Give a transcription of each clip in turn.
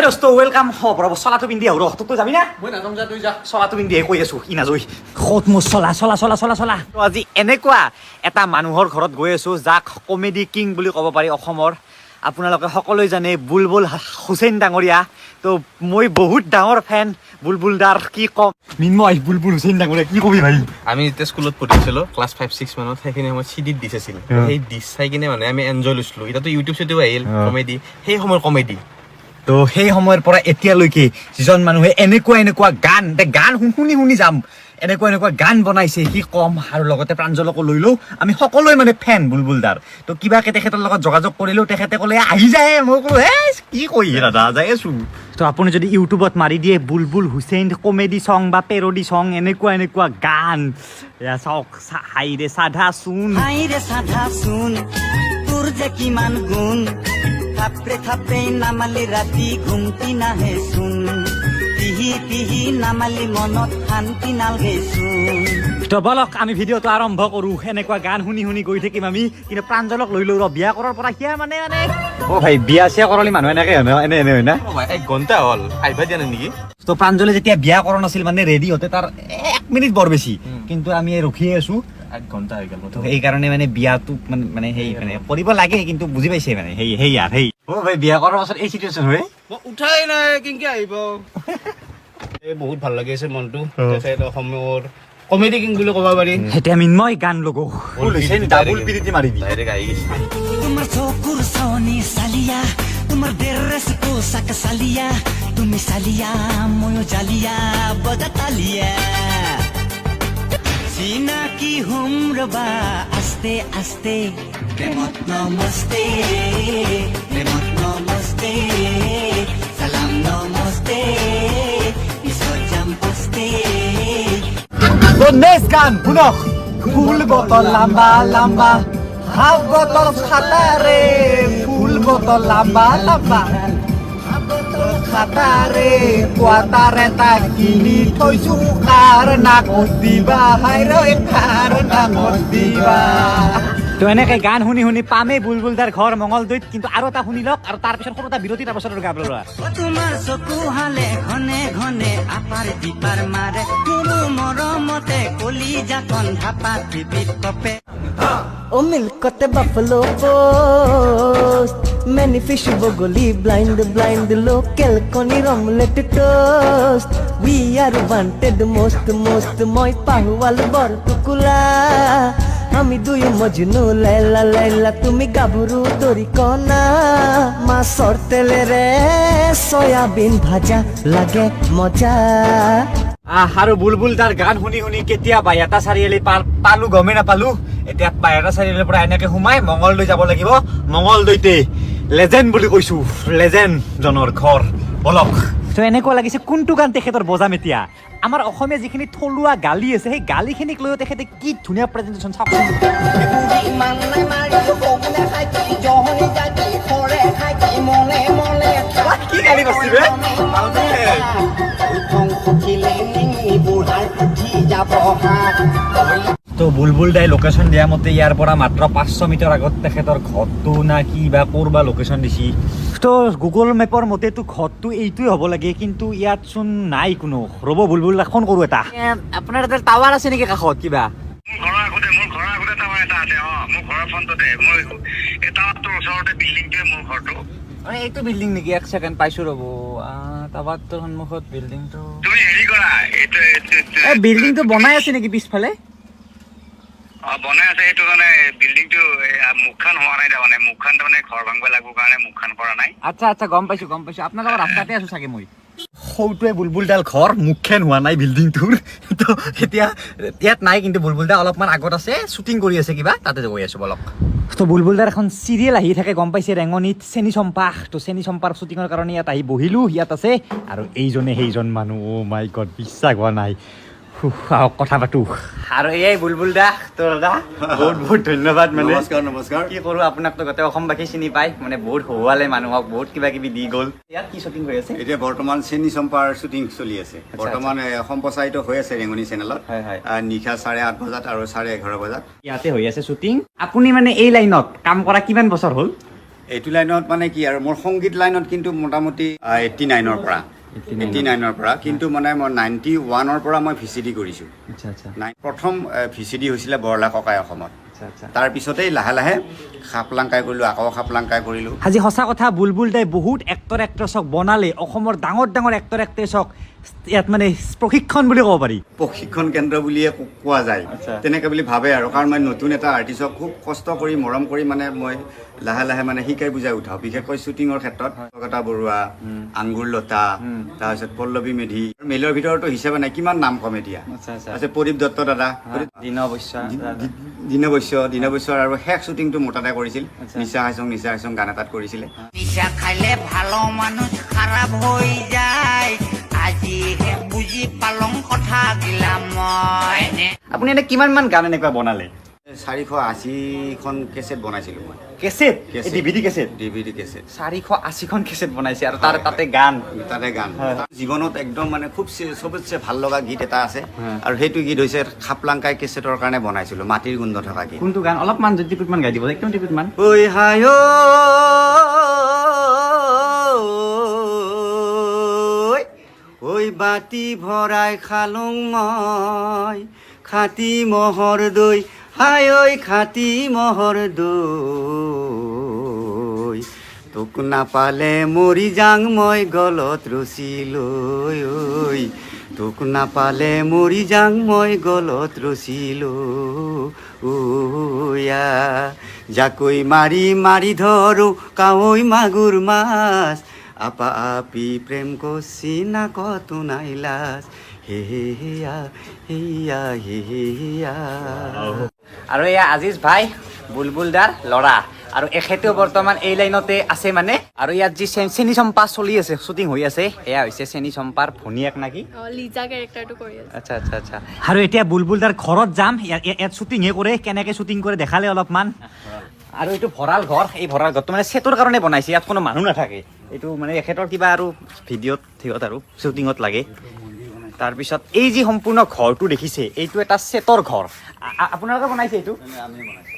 দোস্ত ওয়েলকাম বৰাবৰ চলাটো পিন্ধি আহ ৰ তোক যাবি না মই নাযাম যা তুই যা চলাটো পিন্ধি কৈ আছো ই নাজৈ খত মোৰ চলা চলা চলা চলা চলা তো আজি এনেকুৱা এটা মানুহৰ ঘৰত গৈ আছো যাক কমেডি কিং বুলি ক'ব পাৰি অসমৰ আপোনালোকে সকলোৱে জানে বুলবুল হুছেইন ডাঙৰীয়া তো মই বহুত ডাঙৰ ফেন বুলবুল দাৰ কি কম মিন্ময় বুলবুল হুছেইন ডাঙৰীয়া কি কবি ভাই আমি যেতিয়া স্কুলত পঢ়িছিলোঁ ক্লাছ 5-6 মানত সেইখিনি সময়ত চিডিত ডিছ আছিল সেই ডিছ চাই কিনে মানে আমি এনজয় লৈছিলোঁ এতিয়াতো ইউটিউব চিউটিউব আহিল কমেডি সেই সময়ৰ কমেডি তো সেই সময়ৰ পৰা এতিয়ালৈকে যিজন মানুহে এনেকুৱা গান গান শুনি শুনি যাম এনেকুৱা গান বনাইছে কি কম আৰু লগতে প্ৰাঞ্জলকো লৈ লওঁ আমি সকলোৱে মানে ফেন বুলবুল দাৰ তো কিবাকে তেখেতৰ লগত যোগাযোগ কৰিলোঁ তেখেতে ক'লে আহি যায় মই ক'লো হে কি কয় দাদা যাই আছো তো আপুনি যদি ইউটিউবত মাৰি দিয়ে বুলবুল হুছেইন কমেডি চং বা পেৰডি চং এনেকুৱা গান এয়া চাওক হাইৰে সাধা চোন তোৰ যে কিমান গুণ থাপড়ে থাপড়ে নামালি ৰাতি ঘুমটি নাহে চোন পিহি নামালি মনত শান্তি নালগে চোন তো বলক আমি ভিডিঅ'টো আৰম্ভ কৰোঁ এনেকুৱা গান শুনি গৈ থাকিম আমি কিন্তু প্ৰাঞ্জলক লৈ লওঁ ৰ বিয়া কৰাৰ পৰা সিয়া মানে অ ভাই বিয়া চিয়া কৰালি মানুহ এনেকে এনে হয় না 1 ঘণ্টা হ'ল আহিবা দিয়া নাই নেকি তো প্ৰাঞ্জলে যেতিয়া বিয়া কৰা নাছিল মানে ৰেডি হতে তাৰ 1 মিনিট বৰ বেছি কিন্তু আমি ৰখিয়ে আছো 1 ঘণ্টা হৈ গ'ল এই কাৰণে মানে বিয়াটো মানে সেই মানে কৰিব লাগে কিন্তু বুজি পাইছে মানে সেই অ ভাই বিয়া কৰাৰ পাছত এই চিটুৱেশ্যন হয় মই উঠাই নাই কেনেকে আহিব এই বহুত ভাল লাগি আছে মনটো তেখেত অসমৰ কমেডি কিং বুলি ক'ব পাৰি এতিয়া মিন্ময় গান লগো ডাবল পিৰিতি মাৰি দি ডাইৰেক্ট আহি গৈছে তোমার চকুর সনি সালিয়া তোমার ড্রেস পোশাক সালিয়া তুমি সালিয়া ময়ো জালিয়া বজা তালিয়া চিনাকি হুম রবা আস্তে আস্তে প্রেমত নমস্তে সালাম নমস্তে বিসর্জন বস্তে তো নেক্সট গান শুনক ফুল বটল লম্বা হাফ বটল খাটারে ফুল বটল লম্বা খাটারে কোৱাটাৰ এটা কিনি থৈছো কাৰ নাকত দিবা হাইৰে কাৰ নাকত দিবা তো এনেকে গান শুনি পামেই বুলবুলদাৰ ঘৰ মঙলদৈত কিন্তু আৰু এটা শুনি লওক আৰু তাৰপিছত সৰু এটা বিৰতি তাৰপিছত গাব লোৱা তোমার চকু হালে ঘনে ঘনে আপার দিপার মারে কোনো মরমতে কলি যাতন ধাপা টিপিত কপে ও মিল্কতে বাফলো পোস্ট many fish bogoli blind local konir omelette toast we are wanted most moi pahuwal bor tukula আমি দুই মজনু লাইলা তুমি গাভরু দড়ি কনা মাছৰ তেলেৰে সয়াবিন ভাজা লাগে মজা আৰু বুলবুল তাৰ গান শুনি কেতিয়া বাইয়াটা চাৰিআলি পালো গমে নাপালো এতিয়া বাইয়াটা চাৰিআলিৰ পৰা এনেকে সোমাই মঙলদৈ যাব লাগিব মঙলদৈতে লেজেণ্ড বুলি কৈছো লেজেণ্ড জনৰ ঘৰ বলক তো এনেকুৱা লাগিছে কোনটো গান তেখেতৰ বজাম এতিয়া আমাৰ অসমীয়া যিখিনি থলুৱা গালি আছে সেই গালিখিনিক লৈ তেখেতে কি ধুনীয়া প্ৰেজেণ্টেশ্যন চাওক কি গালি কৈছে বে তো বুলবুল দাই লোকেশ্যন দিয়া মতে ইয়াৰ পৰা মাত্ৰ 500 মিটাৰ আগত তেখেতৰ ঘৰটো না কি বা ক'ৰবা লোকেশ্যন দিছি তো গুগল মেপৰ মতেতো ঘৰটো এইটোৱে হ'ব লাগে কিন্তু ইয়াত চোন নাই কোনো ৰ'ব বুলবুল ফোন কৰোঁ এটা আপোনাৰ এটা টাৱাৰ আছে নেকি কাষত কিবা মোৰ ঘৰৰ আগতে টাৱাৰ এটা আছে মোৰ ঘৰৰ ফ্ৰণ্টতে মোৰ এই টাৱাৰটোৰ ওচৰতে বিল্ডিংটোৱে মোৰ ঘৰটো এইটো বিল্ডিং নেকি এক ছেকেণ্ড পাইছোঁ ৰ'ব টাৱাৰটোৰ সন্মুখত বিল্ডিংটো তুমি হেৰি কৰা এই বিল্ডিংটো বনাই আছে নেকি পিছফালে বনাই আছে সেইটো মানে বিল্ডিংটো মুখখন হোৱা নাই তাৰমানে মুখখন তাৰমানে ঘৰ ভাঙিব লাগিব কাৰণে মুখখন কৰা নাই আচ্ছা গম পাইছোঁ আপোনাৰ লগত ৰাস্তাতে আছোঁ চাগে মই সৌটোৱে বুলবুলডাল ঘৰ মুখখন হোৱা নাই বিল্ডিংটোৰ তো এতিয়া ইয়াত নাই কিন্তু বুলবুলদা অলপমান আগত আছে শ্বুটিং কৰি আছে কিবা তাতে গৈ আছোঁ বলক তো বুলবুলদাৰ এখন চিৰিয়েল আহি থাকে গম পাইছে ৰেঙনিত চেনি চম্পা তো চেনি চম্পাৰ শ্বুটিঙৰ কাৰণে ইয়াত আহি বহিলোঁ ইয়াত আছে আৰু এইজনে সেইজন মানুহ অ' মাই গড বিশ্বাস হোৱা নাই কথা পাতো আৰু এই বুলবুল দা তো দাদা বহুত ধন্যবাদ মানে নমস্কাৰ কি কৰোঁ আপোনাক তো গোটেই অসমবাসী চিনি পায় মানে বহুত হহুৱালে মানুহক বহুত কিবা কিবি দি গ'ল ইয়াত কি শ্বুটিং হৈ আছে এতিয়া বৰ্তমান চেনি চম্পাৰ শ্বুটিং চলি আছে বৰ্তমান সম্প্ৰচাৰিত হৈ আছে ৰেঙনি চেনেলত নিশা 8:30 বজাত আৰু 11:30 বজাত ইয়াতে হৈ আছে শ্বুটিং আপুনি মানে এই লাইনত কাম কৰা কিমান বছৰ হ'ল এইটো লাইনত মানে কি আৰু মোৰ সংগীত লাইনত কিন্তু মোটামুটি 89ৰ পৰা 89ৰ পৰা কিন্তু মানে মই 91ৰ পৰা মই VCD কৰিছোঁ। আচ্ছা আচ্ছা প্ৰথম VCD হৈছিলে বৰলা ককাই অসমত। আচ্ছা তাৰপিছতেই লাহে লাহে খাপলাংকাই কৰিলোঁ, আকৌ খাপলাংকাই কৰিলোঁ। আজি সঁচা কথা বুলবুল দাই বহুত এক্টৰ এক্ট্ৰেছক বনালে, অসমৰ ডাঙৰ ডাঙৰ এক্টৰ এক্ট্ৰেছক ইয়াত মানে প্ৰশিক্ষণ বুলি ক'ব পাৰি, প্ৰশিক্ষণ কেন্দ্ৰ বুলিয়ে কোৱা যায়, তেনেকৈ বুলি ভাবে আৰু। কাৰণ মই নতুন এটা আৰ্টিষ্টক খুব কষ্ট কৰি মৰম কৰি মানে মই লাহে লাহে মানে শিকাই বুজাই উঠাওঁ, বিশেষকৈ শ্বুটিঙৰ ক্ষেত্ৰত। কলকাতা বৰুৱা, আংগুৰ লতা, তাৰপিছত পল্লৱী মেধি, মেইলৰ ভিতৰতো হিচাপে নাই, কিমান নাম কম এতিয়া। তাৰপিছত প্ৰদীপ দত্ত দাদা, দীনবৈশ্য আৰু শেষ শ্বুটিংটো মোৰ তাতে কৰিছিল। নিচা হাইচং গান এটাত কৰিছিলে। নিশা খাইলে ভালো মানুষ খারাপ হয়ে যায় আজিহে বুঝি পালং কথা দিলাম মই আপুনি এনে কিমান মান গান এনেকুৱা বনালে? 480খন কেছেট বনাইছিলোঁ মই। Cassette? DVD cassette? DVD cassette 480খন কেছেট বনাইছে আৰু তাতে গান। জীৱনত একদম মানে খুব চবতছে ভাল লগা গীত এটা আছে, আৰু সেইটো গীত হৈছে খাপলাংকাই কেছেটৰ কাৰণে বনাইছিলোঁ, মাটিৰ গোন্ধ থকা গীত। কোনটো গান? অলপমান যদি টিপিটমান গাই দিব, একদম টিপিটমান। ঐ হাই ঐ বাতি ভৰাই খালং মই খাটি মহৰ দৈ, হাই ঐ খাটি মহৰ দৈ, তোক নাপালে মৰি যাং মই গলত ৰচি লৈ, ঐ তোক নাপালে মৰি যাং মই গলত ৰচি লৈ, জাকৈ মাৰি মাৰি ধৰো কাৱৈ মাগুৰ মাছ, আপা আপি প্ৰেম কচি না কত নাই লাজ, হে হেয়া হেয়া হেয়া। আৰু এয়া আজিজ ভাই বুলবুল দাৰ ল'ৰা, আৰু এখেতেও বৰ্তমান এই লাইনতে আছে মানে। আৰু ইয়াত যি চেনী চম্পা চলি আছে, শ্বুটিং হৈ আছে, এয়া হৈছে চেনী চম্পাৰ ভনীয়েক নাকি? লিজা কেৰেক্টাৰটো কৰি আছে। আচ্ছা আচ্ছা আচ্ছা। আৰু এতিয়া বুলবুল দাৰ ঘৰত যাম, ইয়াত শ্বুটিংহে কৰে, কেনেকৈ শ্বুটিং কৰে দেখালে অলপমান। আৰু এইটো ভঁৰাল ঘৰ, এই ভঁৰাল ঘৰটো মানে ছেটৰ কাৰণে বনাইছে, ইয়াত কোনো মানুহ নাথাকে। এইটো মানে এখেতৰ কিবা আৰু ভিডিঅ'ত আৰু শ্বুটিঙত লাগে। তাৰপিছত এই যি সম্পূৰ্ণ ঘৰটো দেখিছে, এইটো এটা ছেটৰ ঘৰ। আপোনালোকে বনাইছে এইটো?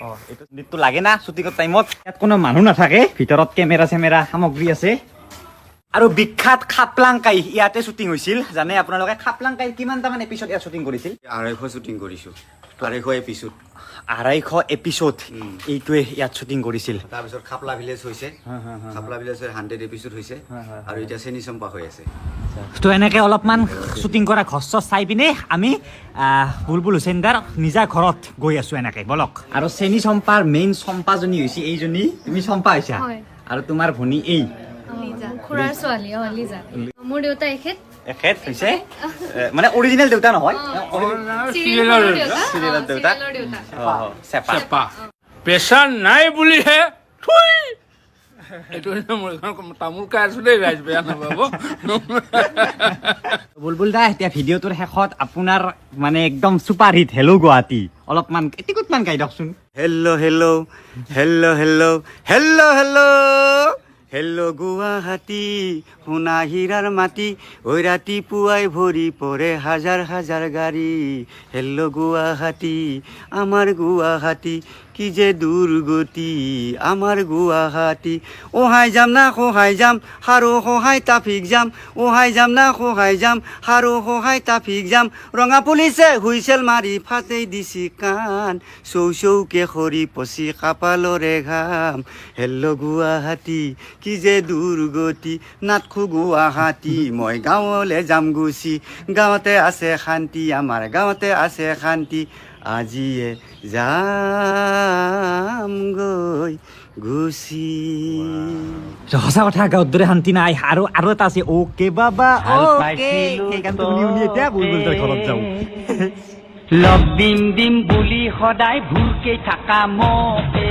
অঁ, এইটো লাগে না শ্বুটিঙৰ টাইমত। ইয়াত কোনো মানুহ নাথাকে, ভিতৰত কেমেৰা চেমেৰা সামগ্ৰী আছে। আৰু বিখ্যাত খাপলাংকাই ইয়াতে শ্বুটিং হৈছিল, জানে আপোনালোকে? খাপলাংকাই কিমানটামান এপিছড ইয়াত শ্বুটিং কৰিছিল? 250 শ্বুটিং কৰিছোঁ, 250 এপিছড। 250 এপিছড এইটোৱে ইয়াত শ্বুটিং কৰিছিল। তাৰপিছত খাপলা ভিলেজ হৈছে, খাপলা ভিলেজৰ 100 এপিছড হৈছে, আৰু এতিয়া চেনী চম্পা হৈ আছে। তো এনেকৈ অলপমান শ্বুটিং কৰা ঘৰ চাই পিনে আমি বুলবুল হুছেইন দাৰ নিজা ঘৰত গৈ আছোঁ এনেকৈ, বলক। আৰু চেনী চম্পাৰ মেইন চম্পাজনী হৈছে এইজনী, তুমি চম্পা হৈছা, আৰু তোমাৰ ভনী এই লিজা, খুৰাৰ ছোৱালী। লিজা মোৰ দেউতা এখেত হৈছে মানে অৰিজিনেল দেউতা নহয়, চিৰিয়েলৰ দেউতা। চেপা প্ৰেছাৰ নাই বুলিহে এইটো মোৰ এখন তামোল খাই আছো দেই, ৰাইজ বেয়া নাপাব। বুলবুল দা, এতিয়া ভিডিঅ'টোৰ শেষত আপোনাৰ মানে একদম চুপাৰ হিট হেল্ল' গুৱাহাটী অলপমান এটিকুটমান গাই দিয়কচোন। Hello' hello' hello' hello' hello' hello' hello' Guwahati, সোণা হীৰাৰ মাটি, ঐ ৰাতিপুৱাই ভৰি পৰে হাজাৰ হাজাৰ গাড়ী। হেল্ল' গুৱাহাটী, আমাৰ গুৱাহাটী, কি যে দুৰ্গতি আমাৰ গুৱাহাটী। ওহাই যাম না সহায় যাম, সাৰো সহায় ট্ৰাফিক যাম, ওহাই যাম না সহায় যাম, সাৰো সহায় ট্ৰাফিক যাম। ৰঙা পুলিচে হুইচেল মাৰি ফাটেই দিছি কাণ, চৌ চৌকে সৰি পচি কাপালৰে ঘাম। হেল্ল' গুৱাহাটী, কি যে দুৰ্গতি নাটখো গুৱাহাটী, মই গাঁৱলৈ যাম গুচি, গাঁৱতে আছে শান্তি, আমাৰ গাঁৱতে আছে শান্তি। আজিয়ে যামগৈ গুচি। সঁচা কথা, গাঁৱত দৰে শান্তি নাই। আৰু এটা আছে, অ'কে বাবা অ'কে, সেই গানটো শুনি শুনি এতিয়া বুলবুল দাৰ ঘৰত যাওঁ। লগ দিম দিম বুলি সদায় ভুৰকে থাকা মোকে,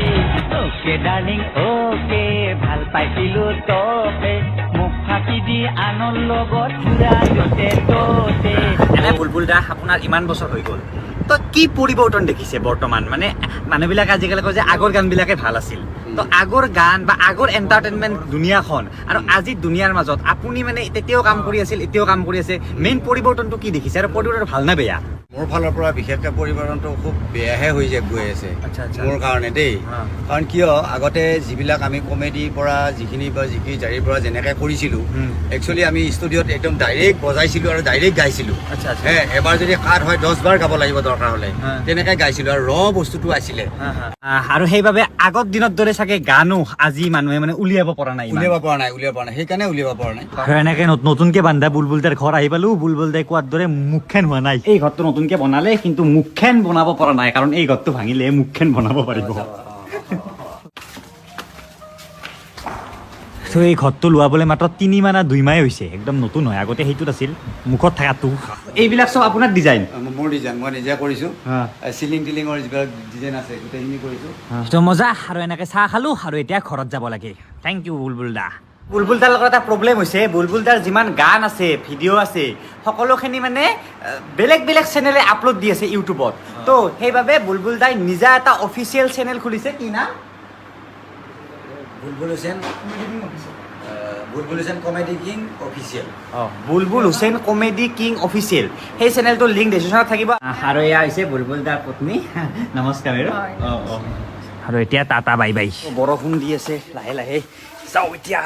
অ'কে ডাৰ্লিং অ'কে, ভাল পাইছিলো তোকে, মোক ফাঁকি দি আনৰ লগত ঘূৰা য'তে ত'তে। এনে বুলবুল দা, আপোনাৰ ইমান বছৰ হৈ গ'ল, তো কি পৰিৱৰ্তন দেখিছে বৰ্তমান? মানে মানুহবিলাকে আজিকালি কয় যে আগৰ গানবিলাকে ভাল আছিল, তো আগৰ গান বা আগৰ এণ্টাৰটেইনমেণ্ট দুনিয়াখন আৰু আজিৰ দুনিয়াৰ মাজত আপুনি মানে তেতিয়াও কাম কৰি আছিল, এতিয়াও কাম কৰি আছে, মেইন পৰিৱৰ্তনটো কি দেখিছে, আৰু পৰিৱৰ্তন ভাল নে বেয়া? মোৰ ফালৰ পৰা বিশেষকৈ পৰিৱৰ্তনটো খুব বেয়াহে হৈ গৈ আছে মোৰ কাৰণে দেই। কাৰণ কিয় আগতে যিবিলাক আমি কমেডিৰ পৰা যিখিনি জাৰিৰ পৰা যেনেকৈ কৰিছিলোঁ, একচুৱেলি আমি ষ্টুডিঅ'ত একদম ডাইৰেক্ট বজাইছিলোঁ আৰু ডাইৰেক্ট গাইছিলোঁ। এবাৰ যদি কাট হয় 10 বাৰ গাব লাগিব দৰকাৰ হ'লে, তেনেকৈ গাইছিলোঁ আৰু বস্তুটো আছিলে। আৰু সেইবাবে আগৰ দিনৰ দৰে চাগে গানো আজি মানুহে মানে উলিয়াব পৰা নাই, উলিয়াব পৰা নাই, সেইকাৰণে উলিয়াব পৰা নাই। আৰু এনেকে নতুনকে বান্ধা বুলবুল দাৰ ঘৰ আহি পালো, বুলবুল দাই কোৱাৰ দৰে মুখখন হোৱা নাই। এই ঘৰটো নতুনকে বনালে কিন্তু মুখখন বনাব পৰা নাই, কাৰণ এই ঘৰটো ভাঙিলে মুখখন বনাব পাৰিব। তো এই ঘৰটো লোৱাবলৈ মাত্ৰ 3 মাহ না 2 মাহে হৈছে, একদম নতুন হয়। আগতে সেইটোত আছিল মুখত থকাটো। এইবিলাক চব আপোনাৰ ডিজাইন? মোৰ ডিজাইন মই নিজে কৰিছোঁ। চিলিং টিলিঙৰ যিবিলাক ডিজাইন আছে গোটেইখিনি কৰিছোঁ। তো মজা। আৰু এনেকে চাহ খালো আৰু এতিয়া ঘৰত যাব লাগে। থেংক ইউ বুলবুল দা। বুলবুল দাৰ লগত এটা প্ৰব্লেম হৈছে, বুলবুল দাৰ যিমান গান আছে, ভিডিঅ' আছে, সকলোখিনি মানে বেলেগ বেলেগ চেনেলে আপলোড দি আছে ইউটিউবত। তো সেইবাবে বুলবুল দাই নিজা এটা অফিচিয়েল চেনেল খুলিছে। কি নাম? বুলবুল হুছেইন কমেডি কিং অফিচিয়েল। বুলবুল হুছেইন কমেডি কিং অফিচিয়েল, সেই চেনেলটোৰ লিংক ডেছক্ৰিপশ্যনত থাকিব। আৰু এয়া হৈছে বুলবুল দাৰ পত্নী। নমস্কাৰ। আৰু এতিয়া টাটা বাই বাই। বৰষুণ দি আছে লাহে লাহে, যাওঁ এতিয়া।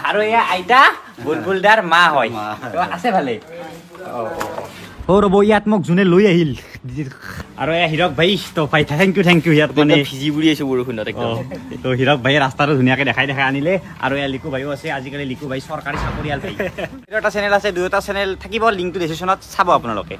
আৰু এয়া আইতা বুলবুল দাৰ মা হয়। আছে ভালে? ৰ'ব, ইয়াত মোক যোনে লৈ আহিল। আৰু এয়া হীৰক ভাই, তো ভাই থেংক ইউ ইয়াত মানে ভিজি বুৰি আছো বৰষুণত একদম। তো হীৰক ভাই ৰাস্তাটো ধুনীয়াকৈ দেখাই আনিলে। আৰু এয়া লিকু ভাইও আছে। আজিকালি লিকু ভাই চৰকাৰী চাকৰিয়াল ভাই। এটা চেনেল আছে, 2টা চেনেল থাকিব, লিংকটো ডেছক্ৰিপশ্যনত চাব আপোনালোকে।